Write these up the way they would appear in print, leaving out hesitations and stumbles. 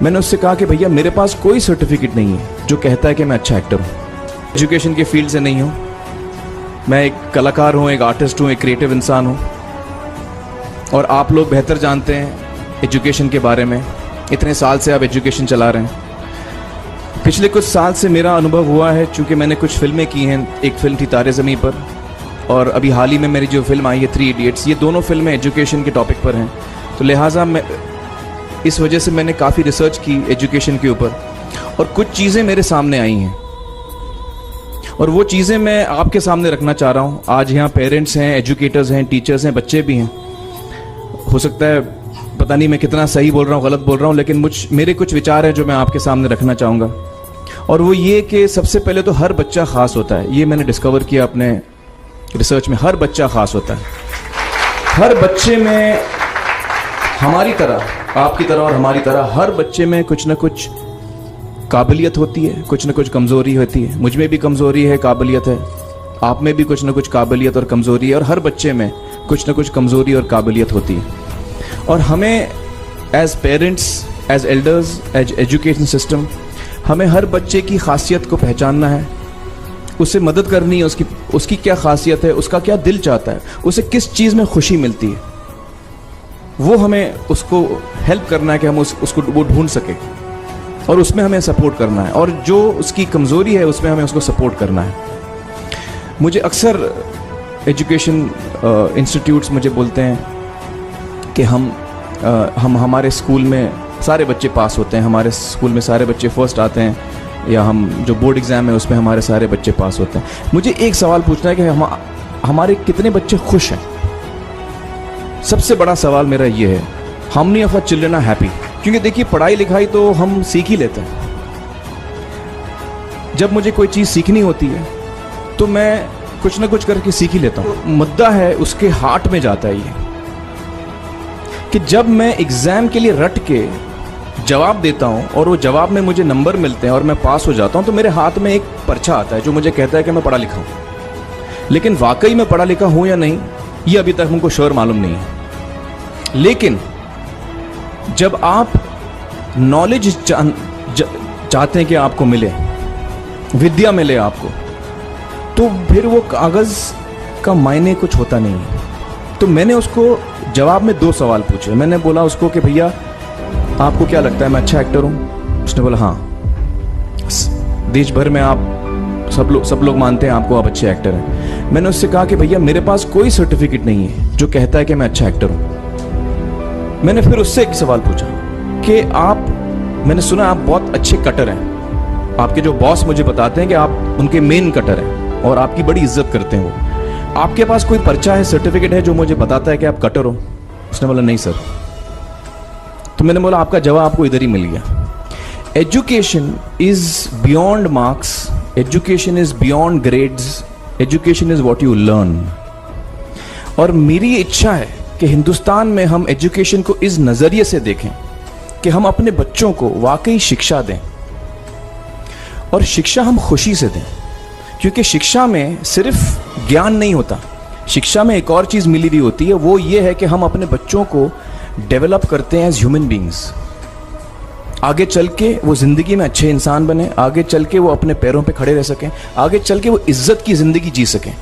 मैंने उससे कहा कि भैया मेरे पास कोई सर्टिफिकेट नहीं है जो कहता है कि मैं अच्छा एक्टर हूँ। एजुकेशन के फील्ड से नहीं हूँ, मैं एक कलाकार हूँ, एक आर्टिस्ट हूँ, एक क्रिएटिव इंसान हूँ। और आप लोग बेहतर जानते हैं एजुकेशन के बारे में, इतने साल से आप एजुकेशन चला रहे हैं। पिछले कुछ साल से मेरा अनुभव हुआ है, चूँकि मैंने कुछ फिल्में की हैं। एक फिल्म थी तारे ज़मीं पर, और अभी हाल ही में मेरी जो फिल्म आई है 3 इडियट्स, ये दोनों फिल्में एजुकेशन के टॉपिक पर हैं। तो लिहाजा मैं इस वजह से मैंने काफ़ी रिसर्च की एजुकेशन के ऊपर, और कुछ चीज़ें मेरे सामने आई हैं और वो चीज़ें मैं आपके सामने रखना चाह रहा हूँ। आज यहाँ पेरेंट्स हैं, एजुकेटर्स हैं, टीचर्स हैं, बच्चे भी हैं। हो सकता है पता नहीं मैं कितना सही बोल रहा हूँ, गलत बोल रहा हूँ, लेकिन मेरे कुछ विचार हैं जो मैं आपके सामने रखना चाहूँगा। और वो ये कि सबसे पहले तो हर बच्चा ख़ास होता है। ये मैंने डिस्कवर किया अपने रिसर्च में। हर बच्चा ख़ास होता है। हर बच्चे में हमारी तरह, आपकी तरह और हमारी तरह, हर बच्चे में कुछ ना कुछ काबिलियत होती है, कुछ ना कुछ कमज़ोरी होती है। मुझ में भी कमज़ोरी है, काबिलियत है। आप में भी कुछ ना कुछ काबिलियत और कमज़ोरी है, और हर बच्चे में कुछ ना कुछ कमज़ोरी और काबिलियत होती है। और हमें as parents, as elders, as education system, हमें हर बच्चे की खासियत को पहचानना है, उसे मदद करनी है। उसकी क्या खासियत है, उसका क्या दिल चाहता है, उसे किस चीज़ में खुशी मिलती है, वो हमें उसको हेल्प करना है कि हम उसको वो ढूंढ सके, और उसमें हमें सपोर्ट करना है। और जो उसकी कमज़ोरी है उसमें हमें उसको सपोर्ट करना है। मुझे अक्सर एजुकेशन इंस्टीट्यूट्स मुझे बोलते हैं कि हम हमारे स्कूल में सारे बच्चे पास होते हैं, हमारे स्कूल में सारे बच्चे फर्स्ट आते हैं, या हम जो बोर्ड एग्ज़ाम है उसमें हमारे सारे बच्चे पास होते हैं। मुझे एक सवाल पूछना है कि हमारे कितने बच्चे खुश हैं। सबसे बड़ा सवाल मेरा ये है, how many of our children are happy? क्योंकि देखिए, पढ़ाई लिखाई तो हम सीख ही लेते हैं। जब मुझे कोई चीज़ सीखनी होती है तो मैं कुछ ना कुछ करके सीख ही लेता हूँ। मुद्दा है उसके हार्ट में जाता है ये, कि जब मैं एग्ज़ाम के लिए रट के जवाब देता हूँ और वो जवाब में मुझे नंबर मिलते हैं और मैं पास हो जाता हूँ, तो मेरे हाथ में एक पर्चा आता है जो मुझे कहता है कि मैं पढ़ा लिखा हूँ। लेकिन वाकई मैं पढ़ा लिखा हूँ या नहीं, ये अभी तक हमको श्योर मालूम नहीं है। लेकिन जब आप नॉलेज चाहते हैं कि आपको मिले, विद्या मिले आपको, तो फिर वो कागज़ का मायने कुछ होता नहीं है। तो मैंने उसको जवाब में 2 सवाल पूछे। मैंने बोला उसको कि भैया आपको क्या लगता है मैं अच्छा एक्टर हूँ? उसने बोला हाँ, देश भर में आप सब लोग मानते हैं आपको, आप अच्छे एक्टर हैं। मैंने उससे कहा कि भैया मेरे पास कोई सर्टिफिकेट नहीं है जो कहता है कि मैं अच्छा एक्टर हूँ। मैंने फिर उससे एक सवाल पूछा कि मैंने सुना आप बहुत अच्छे कटर हैं, आपके जो बॉस मुझे बताते हैं कि आप उनके मेन कटर हैं और आपकी बड़ी इज्जत करते हैं वो। आपके पास कोई पर्चा है, सर्टिफिकेट है जो मुझे बताता है कि आप कटर हो? उसने बोला नहीं सर। तो मैंने बोला आपका जवाब आपको इधर ही मिल गया। Education is beyond marks, education is beyond grades, education is what you learn. और मेरी इच्छा है कि हिंदुस्तान में हम एजुकेशन को इस नज़रिए से देखें कि हम अपने बच्चों को वाकई शिक्षा दें, और शिक्षा हम खुशी से दें। क्योंकि शिक्षा में सिर्फ ज्ञान नहीं होता, शिक्षा में एक और चीज़ मिली हुई होती है, वो ये है कि हम अपने बच्चों को डेवलप करते हैं एज ह्यूमन बींग्स। आगे चल के वो ज़िंदगी में अच्छे इंसान बने, आगे चल के वो अपने पैरों पे खड़े रह सकें, आगे चल के वो इज्जत की ज़िंदगी जी सकें,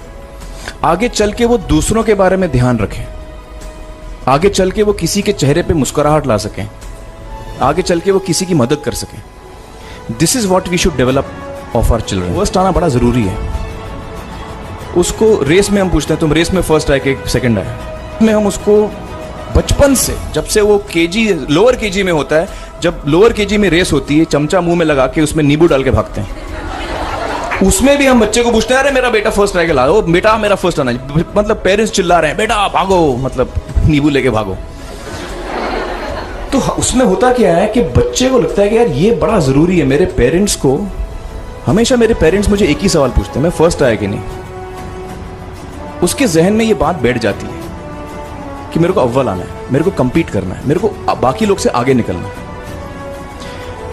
आगे चल के वो दूसरों के बारे में ध्यान रखें, आगे चल के वो किसी के चेहरे पे मुस्कुराहट ला सकें, आगे चल के वो किसी की मदद कर सकें। This is what we should develop of our children. First आना बड़ा ज़रूरी है। उसको रेस में हम पूछते हैं तुम रेस में फर्स्ट आए कि सेकंड आए, में हम उसको बचपन से, जब से वो लोअर केजी में होता है, जब लोअर केजी में रेस होती है, चमचा मुंह में लगा के उसमें नींबू डाल के भागते हैं। उसमें भी हम बच्चे को पूछते हैं अरे मेरा बेटा फर्स्ट आएगा, ला बेटा मेरा फर्स्ट आना, मतलब पेरेंट्स चिल्ला रहे हैं बेटा भागो, मतलब नींबू लेके भागो। तो उसमें होता क्या है कि बच्चे को लगता है कि यार ये बड़ा जरूरी है। मेरे पेरेंट्स को हमेशा, मेरे पेरेंट्स मुझे एक ही सवाल पूछते हैं, मैं फर्स्ट आया कि नहीं। उसके जहन में ये बात बैठ जाती है कि मेरे को अव्वल आना है, मेरे को compete करना है, मेरे को बाकी लोग से आगे निकलना है।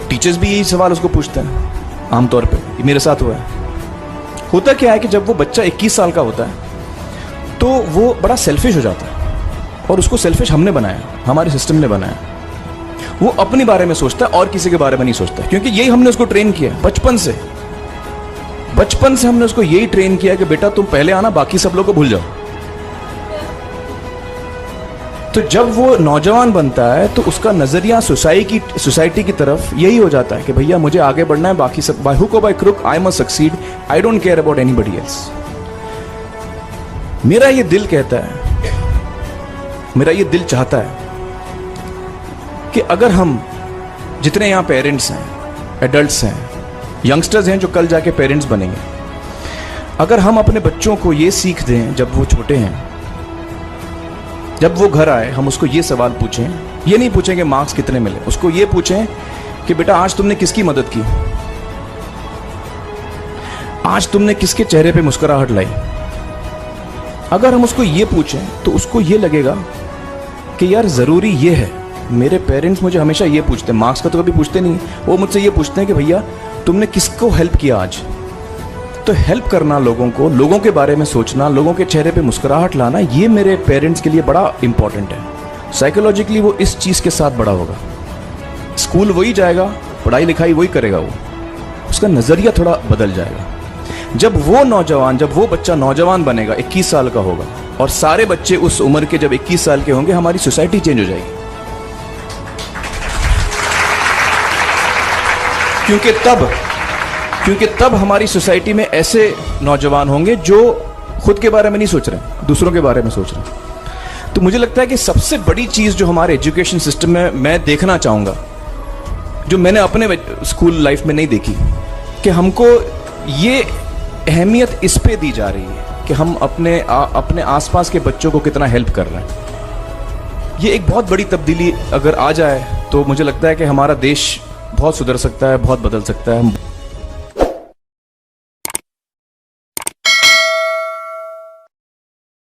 टीचर्स भी यही सवाल उसको पूछते हैं आमतौर पे, ये मेरे साथ हुआ है। होता क्या है कि जब वो बच्चा 21 साल का होता है तो वो बड़ा सेल्फिश हो जाता है, और उसको सेल्फिश हमने बनाया, हमारे सिस्टम ने बनाया। वो अपने बारे में सोचता है और किसी के बारे में नहीं सोचता, क्योंकि यही हमने उसको ट्रेन किया बचपन से। बचपन से हमने उसको यही ट्रेन किया कि बेटा तुम पहले आना, बाकी सब लोग को भूल जाओ। तो जब वो नौजवान बनता है तो उसका नजरिया सोसाइटी की तरफ यही हो जाता है कि भैया मुझे आगे बढ़ना है, बाकी सब बाय हुक और by crook I must succeed, I don't care about anybody else. मेरा ये दिल कहता है, मेरा ये दिल चाहता है कि अगर हम जितने यहां पेरेंट्स हैं, एडल्ट्स हैं, यंगस्टर्स हैं जो कल जाके पेरेंट्स बनेंगे, अगर हम अपने बच्चों को ये सीख दें जब वो छोटे हैं, जब वो घर आए हम उसको ये सवाल पूछें, ये नहीं पूछें कि मार्क्स कितने मिले, उसको ये पूछें कि बेटा आज तुमने किसकी मदद की, आज तुमने किसके चेहरे पे मुस्कुराहट लाई। अगर हम उसको ये पूछें तो उसको ये लगेगा कि यार जरूरी ये है, मेरे पेरेंट्स मुझे हमेशा ये पूछते हैं, मार्क्स का तो कभी पूछते नहीं, वो मुझसे ये पूछते हैं कि भैया तुमने किसको हेल्प किया आज। तो हेल्प करना लोगों को, लोगों के बारे में सोचना, लोगों के चेहरे पे मुस्कुराहट लाना, ये मेरे पेरेंट्स के लिए बड़ा इंपॉर्टेंट है। साइकोलॉजिकली वो इस चीज के साथ बड़ा होगा, स्कूल वही जाएगा, पढ़ाई लिखाई वही करेगा, वो उसका नजरिया थोड़ा बदल जाएगा। जब वो बच्चा नौजवान बनेगा, 21 साल का होगा, और सारे बच्चे उस उम्र के जब 21 साल के होंगे, हमारी सोसाइटी चेंज हो जाएगी। क्योंकि तब हमारी सोसाइटी में ऐसे नौजवान होंगे जो खुद के बारे में नहीं सोच रहे, दूसरों के बारे में सोच रहे हैं। तो मुझे लगता है कि सबसे बड़ी चीज जो हमारे एजुकेशन सिस्टम में मैं देखना चाहूंगा, जो मैंने अपने स्कूल लाइफ में नहीं देखी, कि हमको ये अहमियत इस पे दी जा रही है कि हम अपने आसपास के बच्चों को कितना हेल्प कर रहे हैं। ये एक बहुत बड़ी तब्दीली अगर आ जाए तो मुझे लगता है कि हमारा देश बहुत सुधर सकता है, बहुत बदल सकता है।